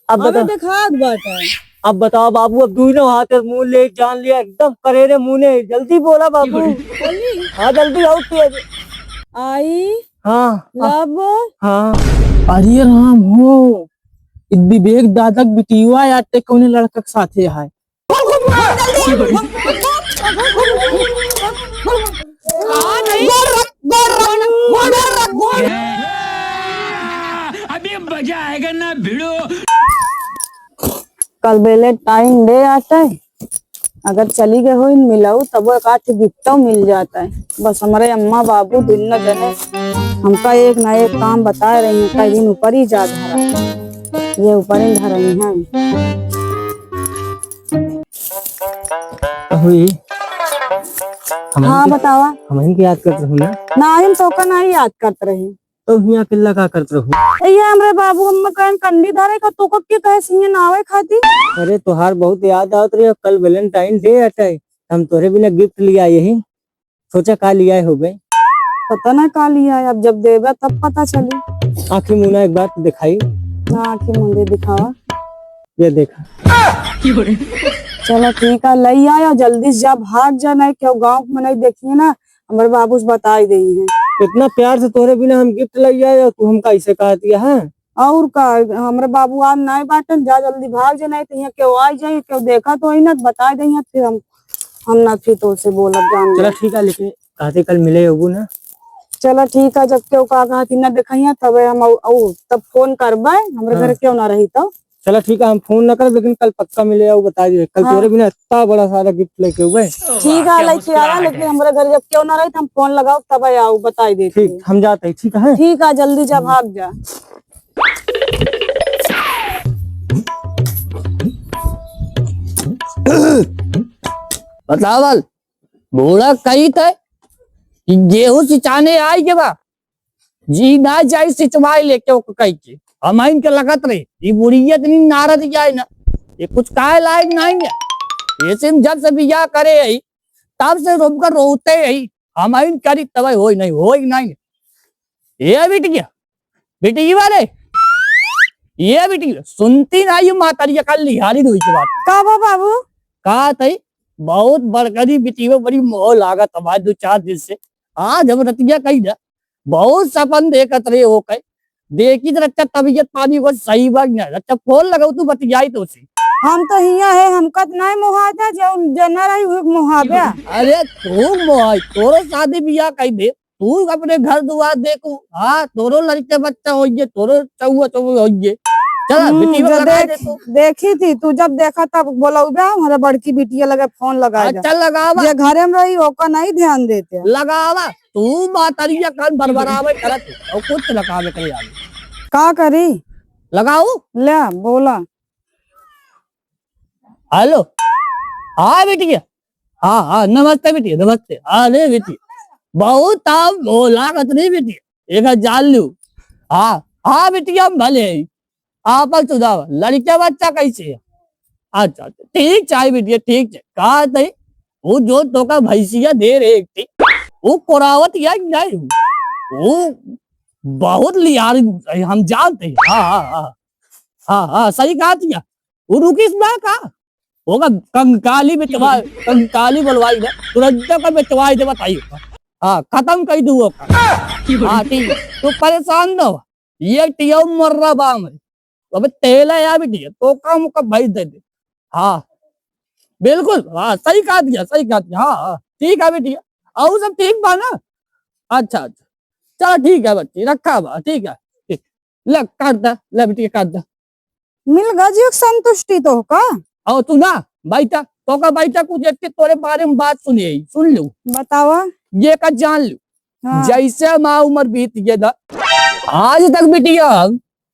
अब अबे बताओ, दिखात बाटे। अब बताओ बाबू, अब दूनो हाथ से मुंह ले जान लिया एकदम करेरे मुंह ने। जल्दी बोला बाबू। बोली हाँ जल्दी आओ तेज। आई हाँ लब हाँ। अरे राम हो, विवेक दादा बिटिया याते कौन लड़का के साथे है। अभी मजा आएगा ना भिड़ो। कल बेले टाइम डे आता है। अगर चली गए हो मिलाऊ तब एक आठ गिफ्ट मिल जाता है। बस हमारे अम्मा बाबू दोनों जने हमका एक ना एक काम बता रही हैं। कई दिन ऊपर ही जा धरा, ये ऊपर ही धरनी है। हुई हाँ बतावा। हम इनकी याद करते रहूँ ना, ना हम तो का ना ही याद करते रही। तो यहाँ किल्ला का करते रहूँ। ये हमरे बाबू अम्मा कहन कंडी धरे का तो के कहे सिंह नावे खाती। अरे तुहार बहुत याद आवत रही। कल वैलेंटाइन डे आता है, हम तोरे बिना गिफ्ट लिया यही सोचा का लिया हो गए। पता ना का लिया है, अब जब देगा तब पता चली। आखिर मुना एक बात दिखाई। ना आखिर मुंडे दिखावा। ये देखा। चलो ठीक है, लई आया जल्दी से जा, भाग जा, नहीं क्यों गाँव में नहीं देखिए ना हमारे बाबू से बता ही गई है। इतना प्यार से तोरे बिना हम गिफ्ट ले आए और तू हमका ऐसे कह दिया है। और का हमारे बाबू आज नहीं बाटन, जा जल्दी भाग जा, नहीं तो यहाँ क्यों आ जाए, क्यों देखा तो ही ना बता दें फिर हम ना फिर तो से बोलब जान चलो ले। ठीक है, लेकिन कहते कल मिले होगू ना। चलो ठीक है, जब क्यों कहा ना देखा तब हम तब फोन करबे हमारे घर क्यों ना रही तो। चलो ठीक है, हम फोन न कर, लेकिन कल पक्का मिले और बता दिए। कल तोरे बिना इतना बड़ा सारा गिफ्ट लेके हुए। ठीक है लेके आया, लेकिन हमारे घर जब क्यों ना रही तो हम फोन लगाओ तब आओ बता देती। ठीक, हम जाते हैं। ठीक है ठीक है, जल्दी जा, भाग जा। बतावल बूढ़ा कही थे कि गेहूं सिंचाने आई के बा जी ना जाई सिंचवाई लेके ओके कही के हम इनके लगत रही ये बुढ़िया इतनी नारद जाए ना, ये कुछ काहे लायक नहीं है। ये सिम जब से बिया करे है तब से रोक कर रोते है हम इन करी तब हो नहीं। ये बेटी वाले ये बेटी सुनती नहीं मातारिया कल लिहारी हुई की बात का बा बाबू कहा थी बहुत बड़करी बेटी में बड़ी मोह लागत हमारे 2-4 दिन से। आज हम रतिया कही ना बहुत सपन देखत रहे हो कई देखी तो अच्छा तबीयत पानी को सही बात नहीं अच्छा फोन लगाऊ तू बतियाई तो उसे। हम तो हिया है, हमका तो नहीं मुहादा जो जना रही हुई मुहाबे। अरे तू मोहाई तोरो शादी बियाह कही दे, तू अपने घर दुआर देखू। हाँ तोरो लड़के बच्चा होइए, तोरो चौवा होइए। चला बेटी जो लगा दे तू। देखी थी तू, जब देखा तब बोला हमारे बड़की बिटिया लगे फोन लगाए जा। अच्छा लगावा ये घरे में रही होकर नहीं ध्यान देते। लगावा तू मातारिया कान बरबरावे करत और कुछ लगावे करे आगे का करी लगाओ। ले बोला। हेलो हाँ बेटिया, हाँ नमस्ते बेटिया नमस्ते। अरे बेटिया बहुत आप लागत नहीं बेटिया एक जान लू। हाँ बेटिया हम भले है आप सुधाव लड़के बच्चा कैसे है। अच्छा ठीक चाहे बेटिया ठीक है। कहा थे वो जो तो का भैंसिया दे रहे थी वो कोरावत या नहीं वो बहुत लियार हम जानते हैं। हाँ सही कहा थिया वो रुकिस ना कहा होगा कंकाली कंकाली बोलवाई ना तुरंत का बेचवाई दे बताइए। हाँ खत्म कर दू। हाँ ठीक है तो परेशान न हो, ये टिया मर रहा बाम अब तेल है यार बेटी तो काम का भाई दे दे। हाँ बिल्कुल हाँ सही कहा दिया सही कहा दिया। हाँ ठीक है बेटी और सब ठीक बा ना। अच्छा चलो ठीक है बच्ची रखा बा ठीक है ठीक ले काट दे ले बेटी काट दे। मिल गजी संतुष्टि तो का और तू ना बैठा तो का बैठा कुछ एक तोरे बारे में बात सुन लू बतावा। ये का जान लू। हाँ। जैसे माँ उम्र बीत गया ना आज तक बिटिया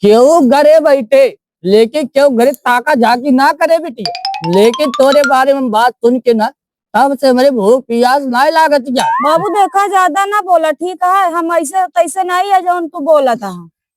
क्यों घरे बैठे लेकिन क्यों घरे ताका झाकी ना करे बिटिया, लेकिन तोरे बारे में बात सुन के ना तब से मेरे भूख प्यास नहीं लागत क्या। बाबू देखा ज्यादा ना बोला ठीक है, हम ऐसे तैसे नहीं है जो तू बोला था।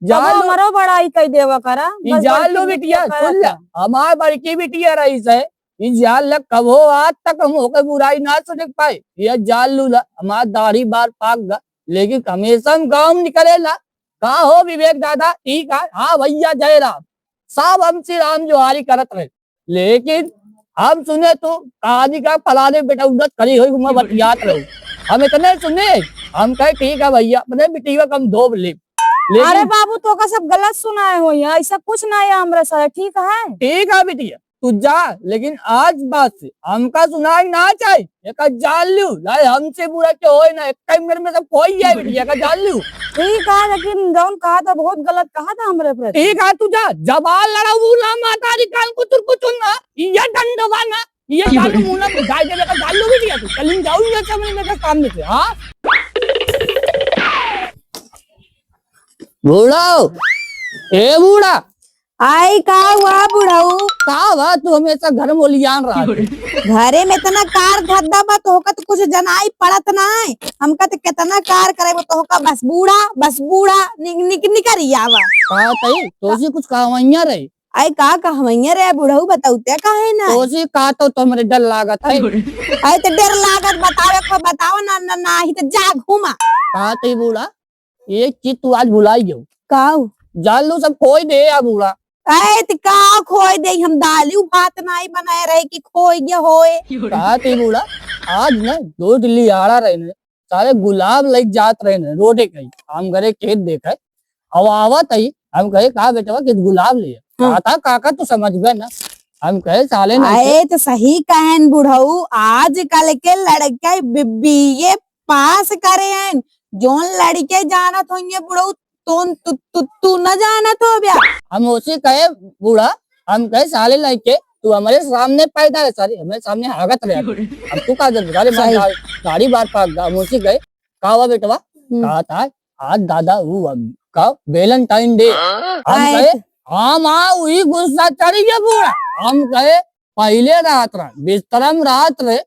हमारा बड़ाई कई देवा करा जान लो बिटिया सुन ले हमारे बड़की बिटिया रही है जान ल कबो आज तक हम होकर बुराई ना सुन पाए। ये जान लू हमारा दाढ़ी बार पाक गा लेकिन हमेशा हम गाँव निकले ला। कहा हो विवेक दादा ठीक है। हाँ भैया जय राम सब हमसे राम जोहारी करत रहे, लेकिन हम सुने तो कहानी का फलाने बेटा उन्नत करी हुई मैं बतियात रहूं। हम इतने सुने, हम कहे ठीक है भैया अपने बेटी का कम धोब ले, अरे लेकिन बाबू तो का सब गलत सुनाए हो यार, ऐसा कुछ ना है हमारे साथ, ठीक है। ठीक है बेटिया तू जा, लेकिन आज बात से हमका सुनाई ना चाहिए। एक जान लू लाए हमसे बुरा क्यों हो ना, एक टाइम में सब कोई है बेटिया का जान लू। ठीक है, लेकिन जौन कहा था बहुत गलत कहा था हमारे प्रति। ठीक है तू जा, जबान लड़ा ना माता कान को तुर को चुनना ये डंडवा ना ये जान मुना गाय दे का जान लू बेटिया तू चलिन जाऊ ये समझ में का सामने से। हाँ बूढ़ा ए बूढ़ा आई का हुआ बुढ़ाऊ, का हुआ तू हमेशा घर में लियान रहा है? घरे में इतना कार धद्दा बा तो होका तो कुछ जनाई पड़त ना है, हमका तो कितना कार करे तो होका बस बूढ़ा निकरिया बा। का तई तोसी कुछ कहवैया रहे? आई का कहवैया रे बुढ़ाऊ, बताऊ ते काहे ना तोसी का तो हमरे डर लागत है। आई तो डर लागत बतावे को बताओ ना नाही तो जा घुमा। का तई बूढ़ा एक चीज तू आज भुलाई गयो, काऊ जान लो सब खोई दे या बूढ़ा। ऐ त का खोई दे, हम दाली भात नहीं बनाए रहे कि खोई गया होए। का तई बूढ़ा आज ना दो दिल्ली आड़ा रहे ने सारे गुलाब लग जात रहे ने रोडे कहीं, हम घरे खेत देखे हवावत आई, हम कहे का बेटा कि गुलाब ले कहा था काका तू समझ गए ना, हम कहे साले ने आए तो सही कहन बुढ़ऊ, आज कल के लड़के बीए पास करे हैं, जोन लड़के जानत होंगे बुढ़ऊ तू न जानत हो ब्या। हम उसे कहे बूढ़ा, हम कहे साले लड़के तू हमारे सामने पैदा है सारे हमारे सामने हागत रहे, अब तू का गाड़ी बार पाक गा, हम उसे गए का हुआ बेटवा कहा था आज दादा वो का वैलेंटाइन डे, हम कहे हाँ माँ वही गुस्सा चढ़ी गया बूढ़ा, हम कहे पहले रात रहा बिस्तरम रात रहे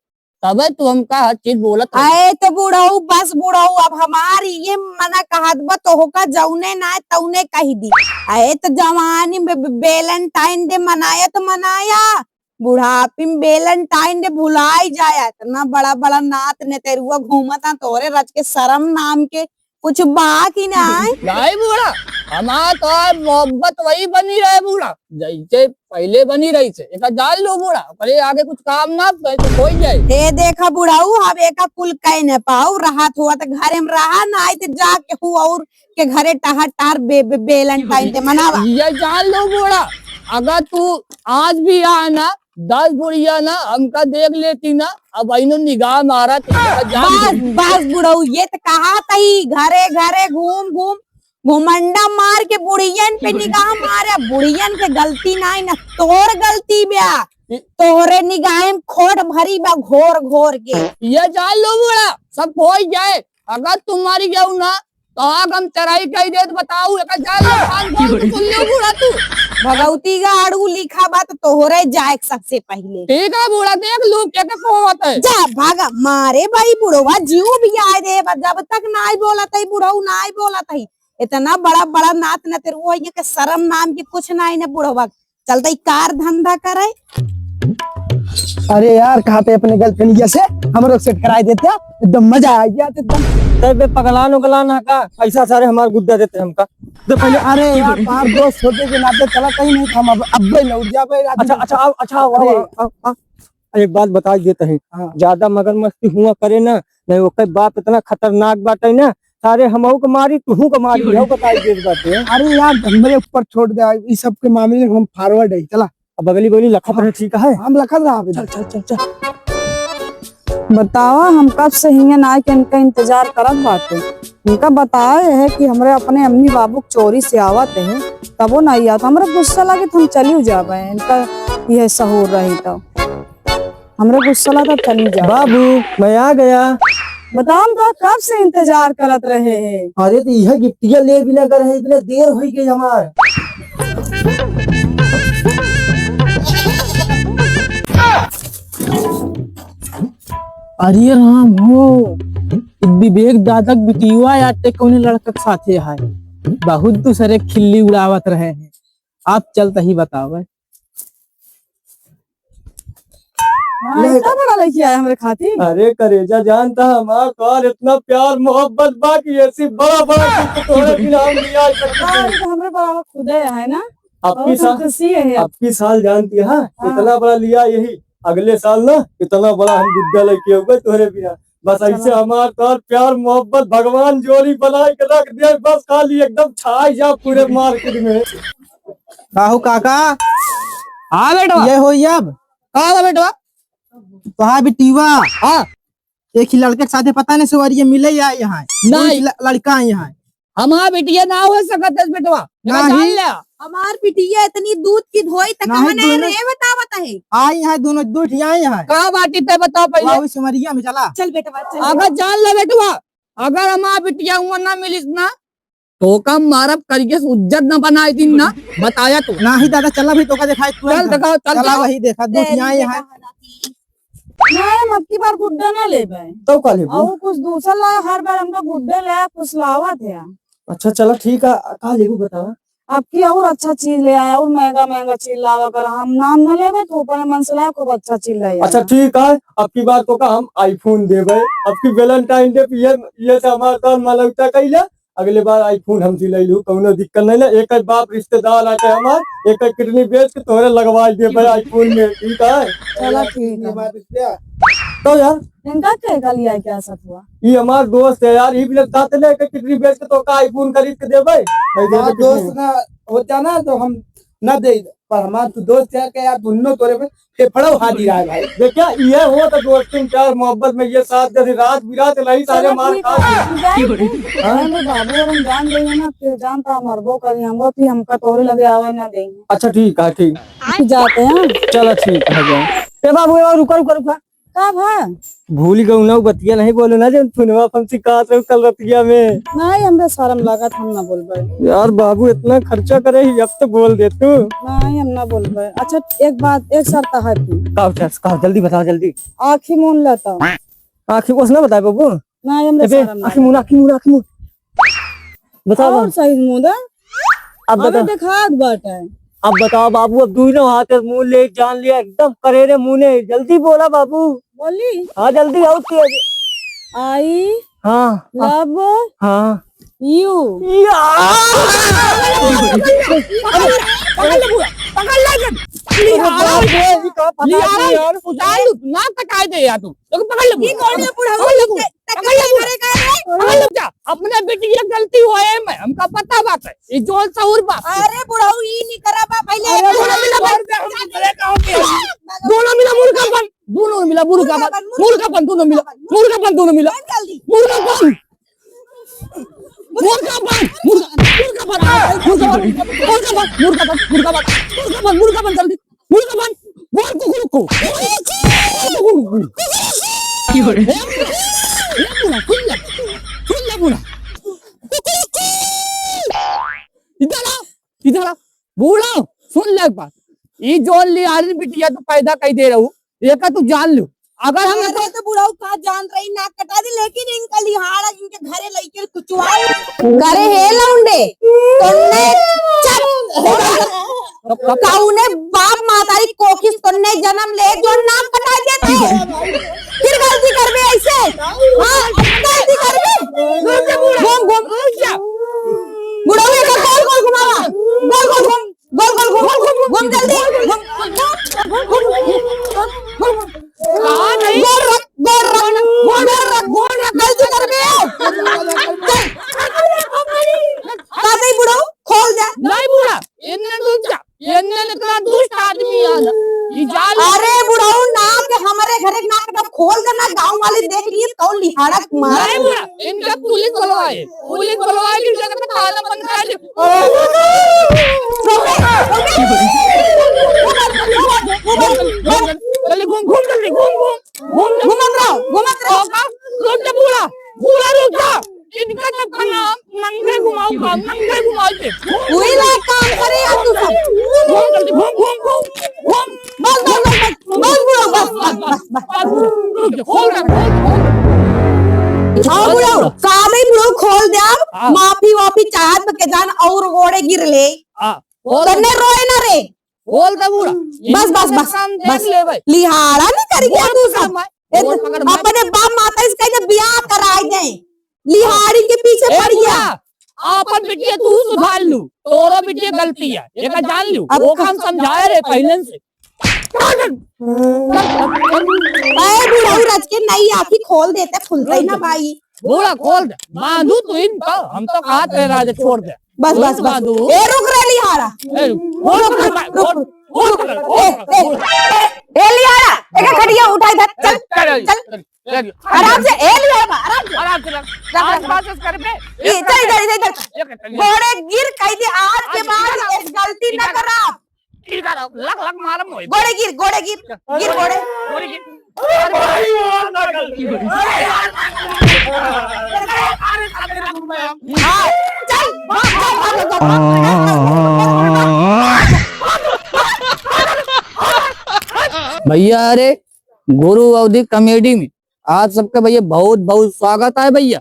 तब तू हमका हर चीज बोलत आए तो बुढ़ऊ बस बुढ़ऊ, अब हमारी ये मना कहत बा तो होका जौने ना तौने कही दी। आए तो जवानी में वैलेंटाइन डे मनाया तो मनाया, बुढ़ापी में वैलेंटाइन डे भुलाई जाया, इतना बड़ा बड़ा नात ने तेरुआ घूमता तोरे रच के शर्म नाम के कुछ बाकी ना है। नहीं बूढ़ा हमारा तो मोहब्बत वही बनी रहे बूढ़ा जैसे पहले बनी रही से, एक जान लो बूढ़ा पर आगे कुछ काम ना तो हो जाए। हे देखा बुढ़ाऊ अब एक कुल कह न पाऊ, रहा हुआ तो घरे में रहा ना आई तो जाके हुआ और के घरे टहर टहर वैलेंटाइन डे मनावा। ये जान लो बूढ़ा अगर तू आज भी आए ना 10 बुढ़िया ना हमका देख लेती ना, अब इन्हों निगाह मारा बस बुढ़ऊ ये तो कहा तही घरे घरे घूम घूम घुमंडा मार के बुढ़ियन पे निगाह मारे, बुढ़ियन के गलती नहीं ना तोर गलती ब्या, तोरे निगाह में खोट भरी बा घोर घोर के। ये जान लो बूढ़ा सब हो जाए, अगर तुम्हारी जाऊ ना तो आग हम चराई कही दे बताऊ जान लो सुन लो बूढ़ा तू भगवती का आड़ू लिखा बा तो तोहरे जाए सबसे पहले। ठीक है बूढ़ा देख लो क्या होता है, जा भागा मारे भाई बुढ़वा जीव भी आए दे, जब तक नाई बोला थी बुढ़ऊ नाई बोला थी, इतना बड़ा बड़ा नात न तेरे वो के शर्म नाम की कुछ ना ही न बुढ़वा चलता कार धंधा करे। अरे यार कहाँ पे अपने गर्लफ्रेंड से हम लोग सेट कराए देते हैं, एकदम मजा आ गया एकदम। तब पगलान उगलान है का ऐसा सारे हमारे गुद्दा देते हमका तो पहले अरे यार पार दोस्त होते के नाते चला कहीं नहीं था, अब लौट जा भाई। अच्छा एक बात बता देते हैं, ज्यादा मगरमस्ती हुआ करे ना नहीं वो बाप इतना खतरनाक बात है ना, सारे हमहू को मारी तू को मारी हो बताई दे बात है। अरे यार मेरे ऊपर छोड़ दे इस सब के मामले में, हम फॉरवर्ड है चला। अब अगली बोली लखत रहे ठीक है, हम लखत रहा चल चल चल चल। बताओ हम कब से हिंगन आए के इनका इंतजार करत बाटे, इनका बताए है कि हमरे अपने अम्मी बाबू चोरी से आवत है तब वो नहीं आता, हमरे गुस्सा लगे तो हम चली जावे, इनका यह सहूर रही तो हमरे गुस्सा लगा चली जा। बाबू मैं आ गया, बताओ हम तो कब से इंतजार करत रहे हैं। अरे तो यह गिफ्टिया ले भी लगा रहे इतने देर हो गई हमार। अरे राम हो विवेक दादा बिटिया आते कौन लड़का के साथे है, बहुत दूसरे खिल्ली उड़ावत रहे हैं, आप चलता ही बताओ। इतना बड़ा लेके आया हमारे खातिर। अरे करेजा जानता हमार तोर इतना प्यार मोहब्बत बाकी ऐसी बड़ा बड़ा गिफ्ट तोरे बिना हम नहीं आ सकते। हमारे बड़ा खुद है ना, आपकी साल खुशी है आपकी साल जानती है हाँ? इतना बड़ा लिया यही अगले साल ना इतना बड़ा हम गुड्डा लेके हुए तोरे बिना बस ऐसे हमार तोर प्यार मोहब्बत भगवान जोड़ी बना के रख दिया बस खाली एकदम छाई जा पूरे मार्केट में। काहू काका हाँ बेटवा ये हो अब कहाँ था बेटवा तो हाँ बिटीवा हाँ एक ही लड़के के साथ पता नहीं सवारी मिले या यहाँ नहीं। लड़का है यहाँ हमारा बेटिया ना हो सकत है बेटवा नहीं। जान लिया हमार पिटिया इतनी दूध की धोई तक नहीं, हमने दोनों- रे बतावत है। आई यहाँ दोनों दूठ आई यहाँ कहाँ बाटी पे बताओ पहले वही सिमरिया में चला चल बेटा चल। अगर जान ले बेटवा अगर हमारा बिटिया उम्र ना मिली ना तो कम मारब करके उज्जत न बनाई दिन ना बताया तो ना ही दादा चला भी तो का दिखाई तू चल दिखाओ चल चला जाओ। वही देखा दूठ आई यहाँ नहीं अब की बार गुड्डा ना ले पाए तो कल और कुछ दूसरा लाया हर बार हमका गुड्डे लाया कुछ लावा थे अच्छा चलो ठीक है कहा लेगू बतावा आपकी और अच्छा चीज ले आया और महंगा महंगा चीज लावा कर हम नाम न लेवे तो ऊपर मन से लाया खूब अच्छा चीज लाया अच्छा ठीक है अब की बार तो का हम आईफोन देवे अब की वैलेंटाइन डे पे ये से हमार तौर मालूता कइला अगले बार आईफोन हम दिलाई लू कोनो दिक्कत नहीं ना एक बाप रिश्तेदार आके हमार एक किडनी बेच के तोरे लगवा दे आईफोन में ठीक है। चला ठीक है तो यार इनका क्या लिया क्या सब हुआ ये हमार दोस्त है यार ये भी लगता है ले किडनी बेच के तो का आईफोन खरीद के देवे नहीं देवे दोस्त ना होता ना तो हम न दे पर हमारा तू दोस्त है के यार दोनों तोरे पे फेफड़ो हादी रहा है भाई देखिया ये हो तो दोस्ती प्यार मोहब्बत में ये साथ जैसे रात बिरात नहीं सारे मार खा बाबू और हम जान देंगे ना फिर जानता मरबो करी हमको फिर हमका तोरे लगे आवे ना देंगे अच्छा ठीक है ठीक जाते हैं चलो ठीक है ए बाबू रुका रुका रुका कब है भूल गऊ ना बतिया नहीं बोलो ना जब फोनवा हम सिखात रहे कल रतिया में नहीं हमरे शर्म लागत हम ना बोल पाए यार बाबू इतना खर्चा करे ही अब तो बोल दे तू नहीं हम ना बोल पाए अच्छा एक बात एक शर्त है तू कहा जल्दी बताओ जल्दी आँखी मून लेता हूँ आखिर कुछ ना बताए बाबू नहीं हमरे शर्म आखिर मुंह बताओ और सही मुंह दे अब अबे बताओ दिखा बात है अब बताओ बाबू अब दोनों हाथ मुंह ले जान लिया एकदम करेरे मुंह ने जल्दी बोला बाबू बोली हाँ जल्दी आओ तेज आई हाँ लव हाँ यू अपने बेटी ये गलती हुआ है मैं हमका पता बात है ये जोल सऊर बात अरे बुढ़ाऊ ई नहीं करा बा पहले दोनों मिला मुर्गापन दोनों मिला मुर्गापन दोनों मिला मुर्गापन दोनों मिला जल्दी मुर्गापन मुर्गापन मुर्गापन जल्दी मुर्गापन बोल कुकुर को इधर बूढ़ा सुन ले बात ये जोन ली आरी बिटिया तो पैदा कई दे रहू एक तू जान लो अगर हम अरे तो बुढ़ाऊ का जान रही नाक कटा दी लेकिन इनका लिहाड़ा इनके घरे लेके कुचवा करे हे लौंडे तुमने काउने बाप मातारी कोखिस तुमने जन्म ले जो नाम कटा देते फिर गलती करबे ऐसे हां गलती करबे घूम घूम बुढ़ाऊ का गोल गोल घुमावा गोल गोल घूम जल्दी गलती करबे काते बुढ़ाऊ खोल दे नहीं बुढ़ा इन्ने इतना दुष्ट आदमी आला ये जाल अरे बुढ़ाऊ नाम के हमारे घरे ना कटा खोल देना गांव वाले देख लिए कौन लिहाड़ा मारा नहीं बुढ़ा इनका पुलिस बुलवाए की जगह पे ताला बंद करा दे जल्दी घूम जल्दी घूम घुमत रहो रुक जा बुढ़ा रुक जा इनका सबका नाम नंगे घुमाओ के वही ला काम करे यार तू सब घूम जल्दी घूम बस बुढ़ाऊ बस खोल हाँ बुढ़ाऊ काले बुढ़ाऊ खोल दे हाँ। माफी वाफी चाहत के जान और ओड़े गिर ले तन्ने रोए ना रे बोल दे बुढ़ा बस ले भाई लिहाड़ा नहीं करी क्या तू सब बोल पकड़ मैं अपने बाप माता इसका बियाह कराए दे लिहाड़ी के पीछे पड़ गया आपन बिटिया तू सुधार लू, तोरो बिटिया गलती है, एक जान लू, अब वो काम समझाए रे पहले से। बुढ़ाऊ रच के नई आखी खोल देते, खुलता ही ना भाई। बोला खोल दे, बांधू तू इनका, हम तो कहा तेरे राज छोड़ दे। बस बस बस बांधू। ए रुक रे लिहारा, ए लिहारा, एक खटिया उठा इधर, चल चल आराम से, ए लिहारा आराम से चल इधर इधर घोड़े गिर कह दे, आज के बाद एक गलती न करा। लग मारम होई। घोड़े गिर गिर घोड़े। हाँ, चल भैया अरे गुरु अवधि कॉमेडी में आप सबका भैया बहुत बहुत स्वागत है भैया।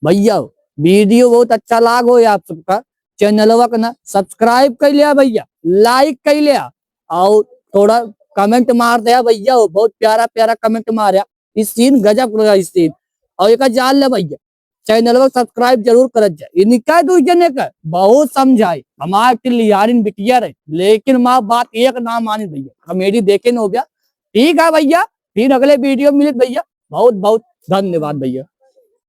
भैया वीडियो बहुत अच्छा लाग हो आप सबका, चैनलवा का ना सब्सक्राइब कर लिया भैया, लाइक कर लिया और थोड़ा कमेंट मार दिया भैया, वो बहुत प्यारा प्यारा कमेंट मारा, इस सीन गजब लगा इस सीन। और एक जान ले भैया चैनलवा सब्सक्राइब जरूर कर जाए। इनका दू जने का बहुत समझाए, हमारे लियारिन बिटिया रहे लेकिन माँ बात एक ना मानी भैया, कॉमेडी देखे न हो गया। ठीक है भैया, फिर अगले वीडियो मिले भैया, बहुत बहुत धन्यवाद भैया।